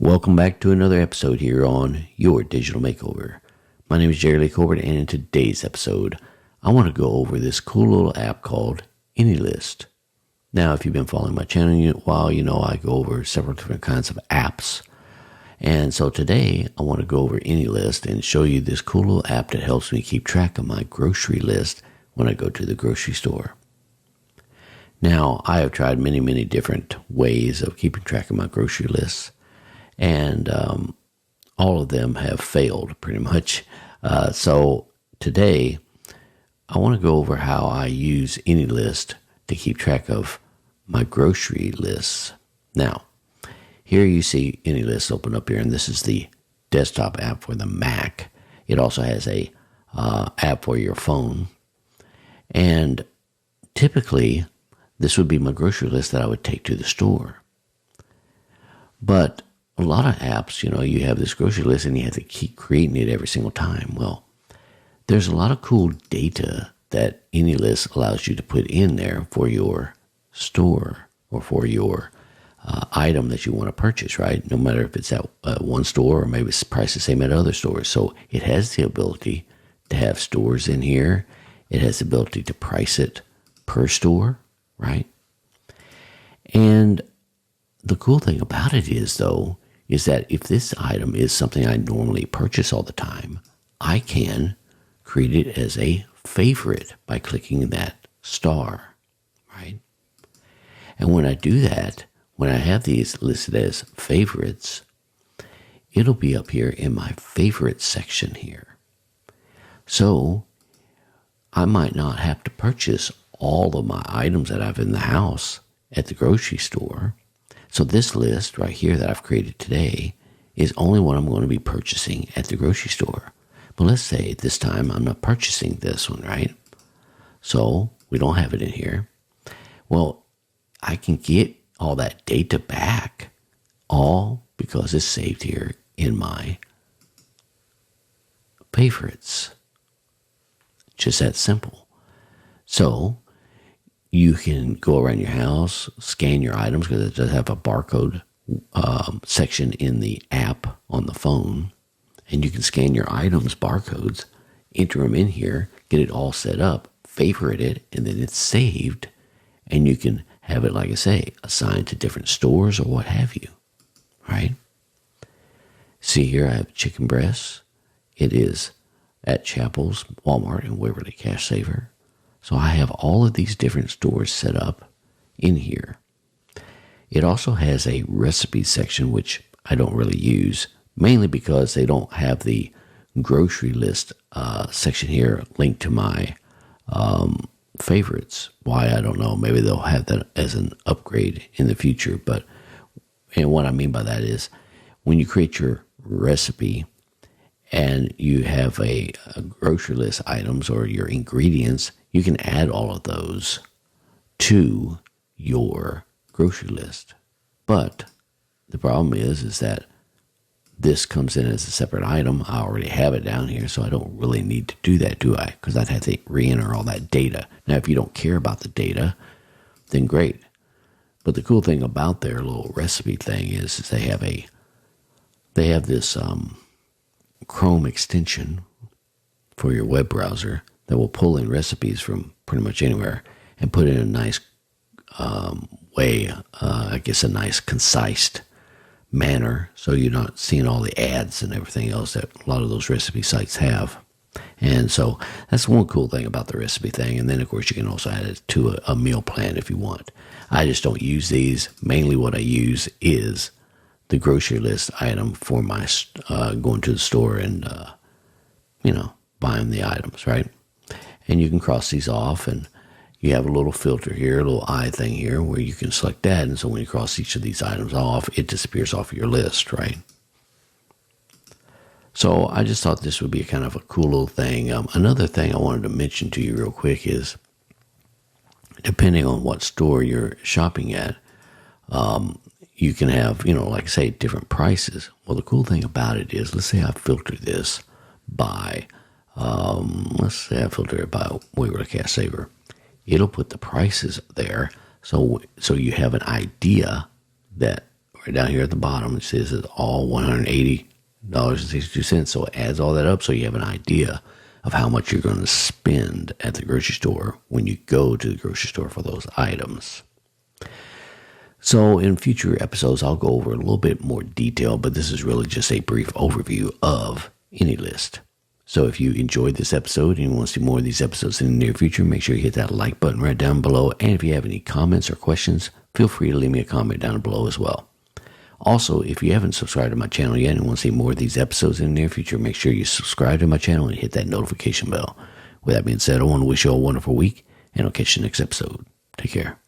Welcome back to another episode here on Your Digital Makeover. My name is Jerry Lee Corbett, and in today's episode, I want to go over this cool little app called AnyList. Now, if you've been following my channel a while, you know I go over several different kinds of apps. And so today, I want to go over AnyList and show you this cool little app that helps me keep track of my grocery list when I go to the grocery store. Now, I have tried many different ways of keeping track of my grocery lists. And all of them have failed pretty much. So today, I want to go over how I use AnyList to keep track of my grocery lists. Now, here you see AnyList open up here, and this is the desktop app for the Mac. It also has a app for your phone. And typically, this would be my grocery list that I would take to the store. But a lot of apps, you have this grocery list and you have to keep creating it every single time. Well, there's a lot of cool data that AnyList allows you to put in there for your store or for your item that you want to purchase, right? No matter if it's at one store or maybe it's priced the same at other stores. So it has the ability to have stores in here. It has the ability to price it per store, right? And the cool thing about it is that if this item is something I normally purchase all the time, I can create it as a favorite by clicking that star, right? And when I do that, when I have these listed as favorites, it'll be up here in my favorites section here. So I might not have to purchase all of my items that I have in the house at the grocery store. So this list right here that I've created today is only what I'm going to be purchasing at the grocery store. But let's say this time I'm not purchasing this one, right? So we don't have it in here. Well, I can get all that data back, all because it's saved here in my favorites. Just that simple. So you can go around your house, scan your items because it does have a barcode section in the app on the phone. And you can scan your items, barcodes, enter them in here, get it all set up, favorite it, and then it's saved. And you can have it, like I say, assigned to different stores or what have you, right? See here, I have chicken breasts. It is at Chappell's, Walmart, and Waverly Cash Saver. So I have all of these different stores set up in here. It also has a recipe section, which I don't really use, mainly because they don't have the grocery list section here linked to my favorites. Why, I don't know. Maybe they'll have that as an upgrade in the future. And what I mean by that is when you create your recipe and you have a grocery list items or your ingredients, you can add all of those to your grocery list. But the problem is that this comes in as a separate item. I already have it down here, so I don't really need to do that, do I? Because I'd have to re-enter all that data. Now, if you don't care about the data, then great. But the cool thing about their little recipe thing is they have this Chrome extension for your web browser that will pull in recipes from pretty much anywhere and put it in a nice way, a nice concise manner, so you're not seeing all the ads and everything else that a lot of those recipe sites have. And so that's one cool thing about the recipe thing. And then, of course, you can also add it to a meal plan if you want. I just don't use these. Mainly what I use is the grocery list item for my going to the store and, buying the items, right? And you can cross these off, and you have a little filter here, a little eye thing here where you can select that. And so when you cross each of these items off, it disappears off of your list, right? So I just thought this would be kind of a cool little thing. Another thing I wanted to mention to you real quick is, depending on what store you're shopping at, you can have, like I say, different prices. Well, the cool thing about it is, let's say I filter this by, Waverly Cash Saver. It'll put the prices there, so you have an idea that right down here at the bottom, it says it's all $180.62. So it adds all that up so you have an idea of how much you're going to spend at the grocery store when you go to the grocery store for those items. So in future episodes, I'll go over a little bit more detail, but this is really just a brief overview of AnyList. So if you enjoyed this episode and you want to see more of these episodes in the near future, make sure you hit that like button right down below. And if you have any comments or questions, feel free to leave me a comment down below as well. Also, if you haven't subscribed to my channel yet and want to see more of these episodes in the near future, make sure you subscribe to my channel and hit that notification bell. With that being said, I want to wish you all a wonderful week, and I'll catch you next episode. Take care.